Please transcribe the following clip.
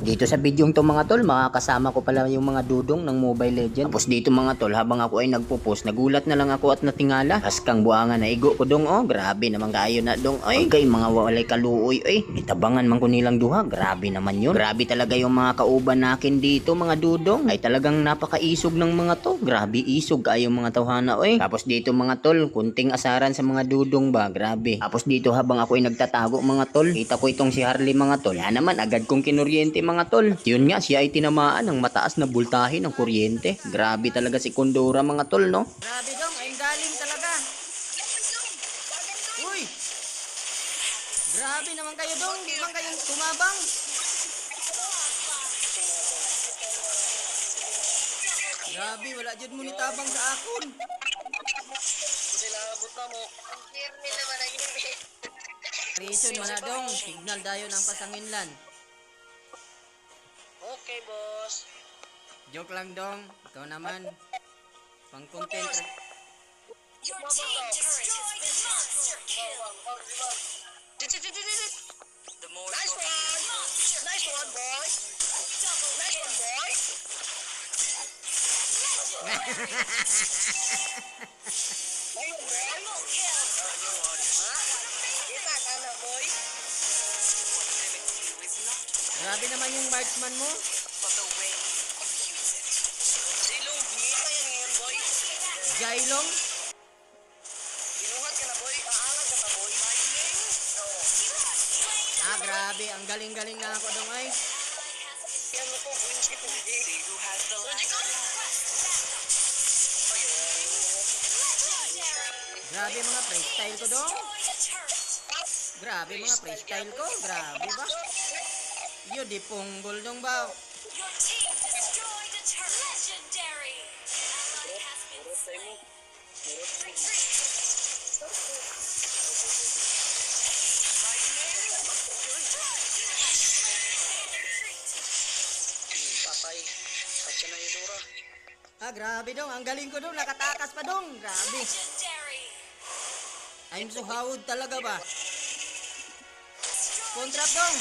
Dito sa bidyong to mga tol, makakasama ko pala yung mga dudong ng Mobile Legends. Tapos dito mga tol, habang ako ay nagpo-post, nagulat na lang ako at natingala. Askang buangan na igo ko dong, oh, grabe naman kayo na dong. Ay, kay mga walay kaluoy, ay, itabangan man ko nilang duha, grabe naman yun. Grabe talaga yung mga kauban nakin dito mga dudong. Ay talagang napakaisog ng mga to. Grabe isog kayo mga tawhana, oy. Tapos dito mga tol, kunting asaran sa mga dudong ba, grabe. Tapos dito habang ako ay nagtatago mga tol, kita ko itong si Harley mga tol. Yan naman, agad kong kinuryente mga tol. Yun nga, siya ay tinamaan ng mataas na bultahe ng kuryente. Grabe talaga si Kondora mga tol, no? Grabe dong, ay galing talaga. Uy! Grabe naman kayo dong, di man kayong tumabang. Grabe, wala dyan mo nitabang sa akon. Sila buta mo. Reason man na dong, signal dayo ng pasanginlan. Okay, boss. Joke lang dong, ikaw naman. Pang content. Your team destroyed a monster kill. The more nice one. Nice one, boy. Nice one, boy. Triple kill. Kita ka na, boy. Grabe naman yung marksman mo. Silong, kita yan ngayon, boy. Jailong. Binuhat ka na, boy. Aangat ka na, boy. Ah, grabe. Ang galing-galing na ako dong ay. Yan mo po, winskip mo, hindi. Logical. Grabe mga freestyle ko dong. Grabe mga freestyle ko. Grabe ba? Yo, di punggol dong ba? Your team destroyed a turret. Legendary. Ally has been slain. Retreat. Patay. Katsa na yung dura. Ah, grabe dong. Ang galing ko dong. Nakatakas pa dong. Grabe. Legendary. I'm so hawd talaga ba? Contract dong.